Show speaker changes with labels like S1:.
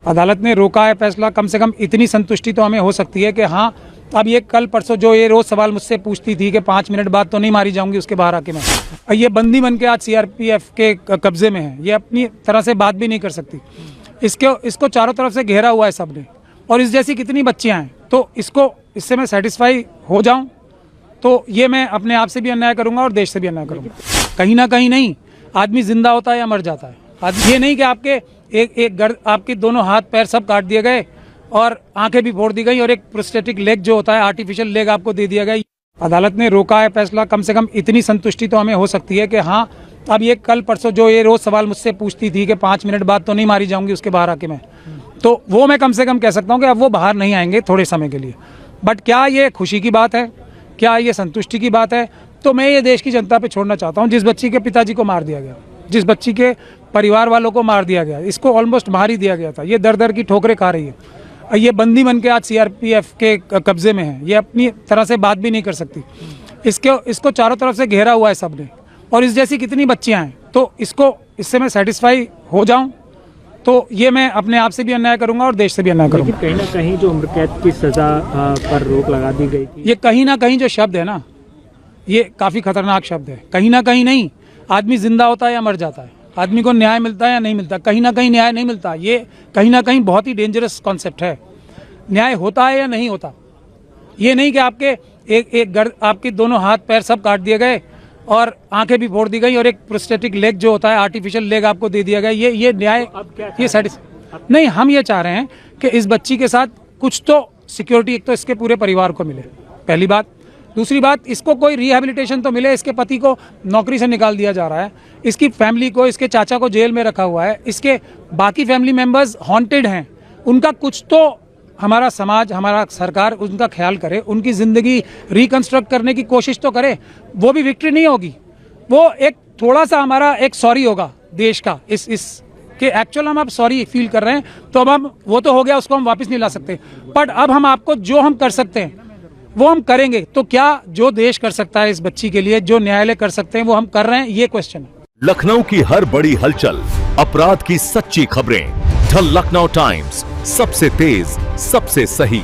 S1: अदालत ने रोका है फैसला, कम से कम इतनी संतुष्टि तो हमें हो सकती है कि हाँ, अब ये कल परसों जो ये रोज़ सवाल मुझसे पूछती थी कि 5 मिनट बाद तो नहीं मारी जाऊंगी उसके बाहर आके मैं, ये बंदी बन के आज सीआरपीएफ के कब्जे में है, ये अपनी तरह से बात भी नहीं कर सकती। इसको चारों तरफ से घेरा हुआ है सबने, और इस जैसी कितनी बच्चियाँ हैं, तो इससे मैं सेटिस्फाई हो जाऊँ तो ये मैं अपने आप से भी अन्याय करूँगा और देश से भी अन्याय करूँगा। कहीं ना कहीं नहीं, आदमी जिंदा होता है या मर जाता है। आदमी ये नहीं कि आपके आपके दोनों हाथ पैर सब काट दिए गए और आंखें भी फोड़ दी गई और एक प्रोस्थेटिक लेग जो होता है, आर्टिफिशियल लेग आपको दे दिया गया। अदालत ने रोका है फैसला, कम से कम इतनी संतुष्टि तो हमें हो सकती है कि हाँ, अब ये कल परसों जो ये रोज़ सवाल मुझसे पूछती थी कि 5 मिनट बाद तो नहीं मारी जाऊंगी उसके बाहर आके मैं, तो वो मैं कम से कम कह सकता हूँ कि अब वो बाहर नहीं आएंगे थोड़े समय के लिए। बट क्या ये खुशी की बात है, क्या ये संतुष्टि की बात है? तो मैं ये देश की जनता पे छोड़ना चाहता हूँ। जिस बच्ची के पिताजी को मार दिया गया, जिस बच्ची के परिवार वालों को मार दिया गया, इसको ऑलमोस्ट मार ही दिया गया था, ये दर दर की ठोकरें खा रही है, ये बंदी बन के आज सीआरपीएफ के कब्जे में है, ये अपनी तरह से बात भी नहीं कर सकती। इसको चारों तरफ से घेरा हुआ है सबने, और इस जैसी कितनी बच्चियाँ हैं, तो इससे मैं सेटिस्फाई हो जाऊँ तो ये मैं अपने आप से भी अन्याय करूंगा और देश से भी अन्याय करूंगा।
S2: कहीं ना कहीं जो उम्र कैद की सजा पर रोक लगा दी गई थी,
S1: ये कहीं ना कहीं जो शब्द है ना, ये काफ़ी खतरनाक शब्द है। कहीं ना कहीं नहीं, आदमी जिंदा होता है या मर जाता है, आदमी को न्याय मिलता है या नहीं मिलता, कहीं ना कहीं न्याय नहीं मिलता। ये कहीं ना कहीं बहुत ही डेंजरस कॉन्सेप्ट है। न्याय होता है या नहीं होता, ये नहीं कि आपके दोनों हाथ पैर सब काट दिए गए और आंखें भी फोड़ दी गई और एक प्रोस्थेटिक लेग जो होता है, आर्टिफिशियल लेग आपको दे दिया गया। ये न्याय, ये नहीं, हम ये चाह रहे हैं कि इस बच्ची के साथ कुछ तो सिक्योरिटी, एक तो इसके पूरे परिवार को मिले, पहली बात। दूसरी बात, इसको कोई रिहैबिलिटेशन तो मिले। इसके पति को नौकरी से निकाल दिया जा रहा है, इसकी फैमिली को, इसके चाचा को जेल में रखा हुआ है, इसके बाकी फैमिली मेम्बर्स हॉन्टेड हैं, उनका कुछ तो हमारा समाज, हमारा सरकार उनका ख्याल करे, उनकी ज़िंदगी रिकंस्ट्रक्ट करने की कोशिश तो करे। वो भी विक्ट्री नहीं होगी, वो एक थोड़ा सा हमारा एक सॉरी होगा देश का, इस कि एक्चुअल हम अब सॉरी फील कर रहे हैं, तो अब हम, वो तो हो गया, उसको हम वापस नहीं ला सकते, बट अब हम आपको जो हम कर सकते हैं वो हम करेंगे। तो क्या जो देश कर सकता है इस बच्ची के लिए, जो न्यायालय कर सकते हैं, वो हम कर रहे हैं, ये क्वेश्चन है।
S3: लखनऊ की हर बड़ी हलचल, अपराध की सच्ची खबरें, द लखनऊ टाइम्स, सबसे तेज, सबसे सही।